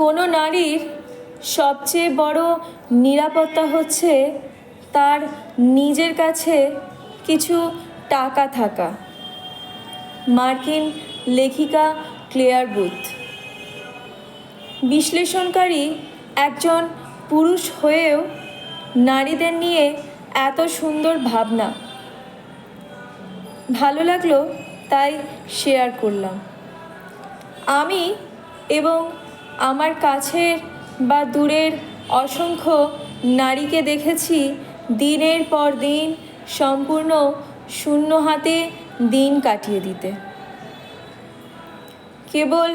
কোনো নারীর সবচেয়ে বড় নিরাপত্তা হচ্ছে তার নিজের কাছে কিছু টাকা থাকা। মার্কিন লেখিকা ক্লেয়ার বুথ। বিশ্লেষণকারী একজন পুরুষ হয়েও নারীদের নিয়ে এত সুন্দর ভাবনা ভালো লাগলো, তাই শেয়ার করলাম। আমি এবং আমার কাছের বা দূরের অসংখ্য নারীকে দেখেছি দিনের পর দিন সম্পূর্ণ শূন্য হাতে দিন কাটিয়ে দিতে। কেবল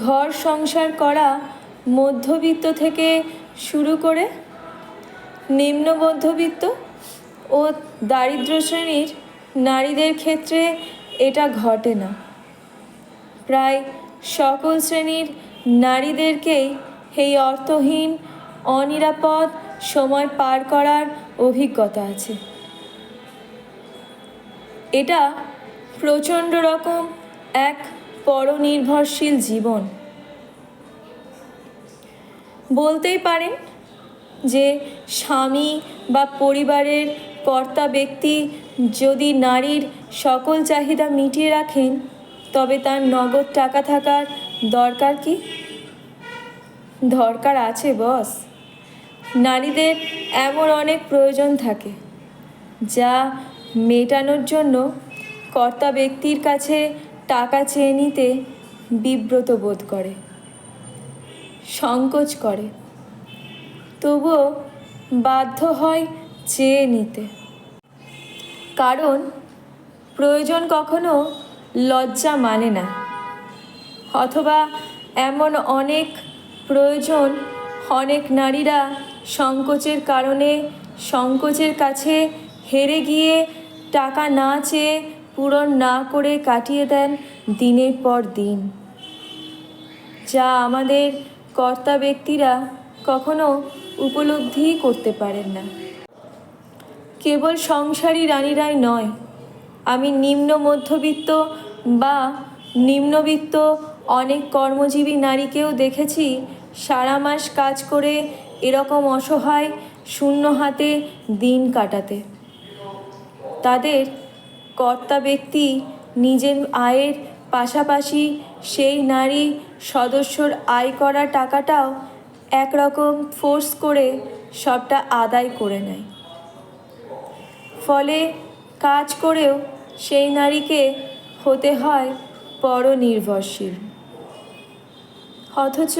ঘর সংসার করা মধ্যবিত্ত থেকে শুরু করে নিম্ন মধ্যবিত্ত ও দারিদ্র শ্রেণীর নারীদের ক্ষেত্রে এটা ঘটে না। প্রায় সকল শ্রেণীর নারীদেরকেই এই অর্থহীন অনিরাপদ সময় পার করার অভিজ্ঞতা আছে। এটা প্রচণ্ড রকম এক পরনির্ভরশীল জীবন। বলতেই পারেন যে স্বামী বা পরিবারের কর্তা ব্যক্তি যদি নারীর সকল চাহিদা মিটিয়ে রাখেন, তবে তার নগদ টাকা থাকার দরকার কি? দরকার আছে বস। নারীদের এমন অনেক প্রয়োজন থাকে যা মেটানোর জন্য কর্তা ব্যক্তির কাছে টাকা চেয়ে নিতে বিব্রত বোধ করে, সংকোচ করে, তবুও বাধ্য হয় চেয়ে নিতে। কারণ প্রয়োজন কখনো লজ্জা মানে না, অথবা এমন অনেক প্রয়োজন অনেক নারীরা সংকোচের কারণে সংকোচের কাছে হেরে গিয়ে টাকা না চেয়ে পূরণ না করে কাটিয়ে দেন দিনের পর দিন, যা আমাদের কর্তা ব্যক্তিরা কখনো উপলব্ধি করতে পারেন না। কেবল সংসারী রানীরাই নয়, আমি নিম্ন মধ্যবিত্ত বা নিম্নবিত্ত অনেক কর্মজীবী নারীকেও দেখেছি সারা মাস কাজ করে এরকম অসহায় শূন্য হাতে দিন কাটাতে। তাদের কর্তা ব্যক্তি নিজের আয়ের পাশাপাশি সেই নারী সদস্যর আয় করা টাকাটাও একরকম ফোর্স করে সবটা আদায় করে নেয়। ফলে কাজ করেও সেই নারীকে হতে হয় পরনির্ভরশীল। অথচ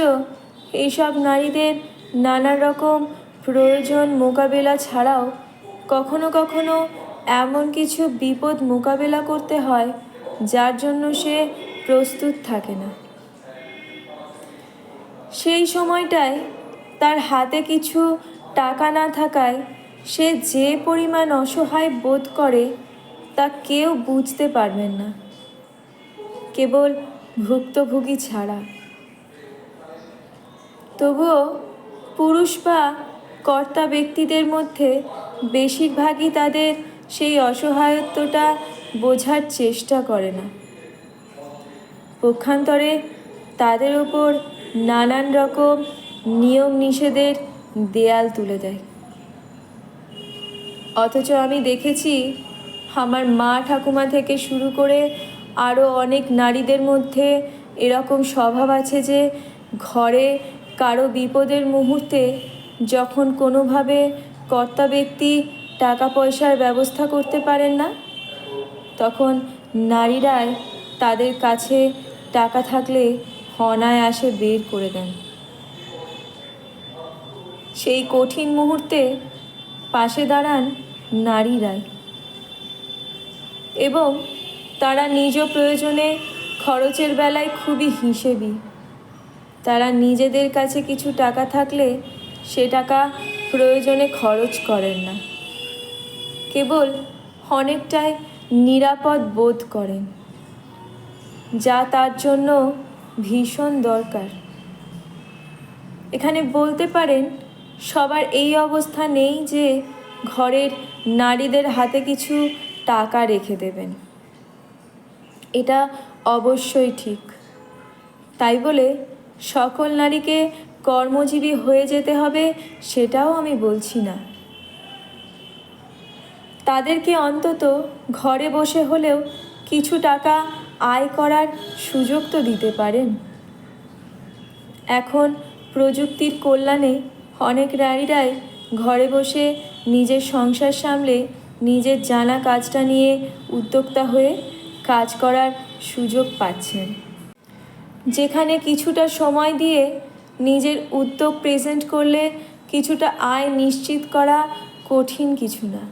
এইসব নারীদের নানা রকম প্রয়োজন মোকাবেলা ছাড়াও কখনো কখনো এমন কিছু বিপদ মোকাবেলা করতে হয় যার জন্য সে প্রস্তুত থাকে না। সেই সময়টায় তার হাতে কিছু টাকা না থাকায় সে যে পরিমাণ অসহায় বোধ করে তা কেউ বুঝতে পারবেন না, কেবল ভুক্তভোগী ছাড়া। তবুও পুরুষ বা কর্তা ব্যক্তিদের মধ্যে বেশিরভাগই তাদের সেই অসহায়ত্বটা বোঝার চেষ্টা করে না। পক্ষান্তরে তাদের ওপর নানান রকম নিয়ম নিষেধের দেয়াল তুলে দেয়। অথচ আমি দেখেছি আমার মা ঠাকুমা থেকে শুরু করে আরও অনেক নারীদের মধ্যে এরকম স্বভাব আছে যে ঘরে কারো বিপদের মুহূর্তে যখন কোনোভাবে কর্তা ব্যক্তি টাকা পয়সার ব্যবস্থা করতে পারেন না, তখন নারীরাই তাদের কাছে টাকা থাকলে অনায়াসে বের করে দেন। সেই কঠিন মুহূর্তে পাশে দাঁড়ান নারীরাই, এবং তারা নিজ প্রয়োজনে খরচের বেলায় খুবই হিসেবি। তারা নিজেদের কাছে কিছু টাকা থাকলে সে টাকা প্রয়োজনে খরচ করেন না, কেবল অনেকটাই নিরাপদ বোধ করেন, যা তার জন্য ভীষণ দরকার। এখানে বলতে পারেন সবার এই অবস্থা নেই যে ঘরের নারীদের হাতে কিছু টাকা রেখে দেবেন, এটা অবশ্যই ঠিক। তাই বলে সকল নারীকে কর্মজীবী হয়ে যেতে হবে সেটাও আমি বলছি না। তাদেরকে অন্তত ঘরে বসে হলেও কিছু টাকা আয় করার সুযোগ তো দিতে পারেন। এখন প্রযুক্তির কল্যাণে অনেক নারীরাই ঘরে বসে নিজের সংসার সামলে নিজের জানা কাজটা নিয়ে উদ্যোক্তা হয়ে কাজ করার সুযোগ পাচ্ছেন, যেখানে কিছুটা সময় দিয়ে নিজের উদ্যোগ প্রেজেন্ট করলে কিছুটা আয় নিশ্চিত করা কঠিন কিছু না।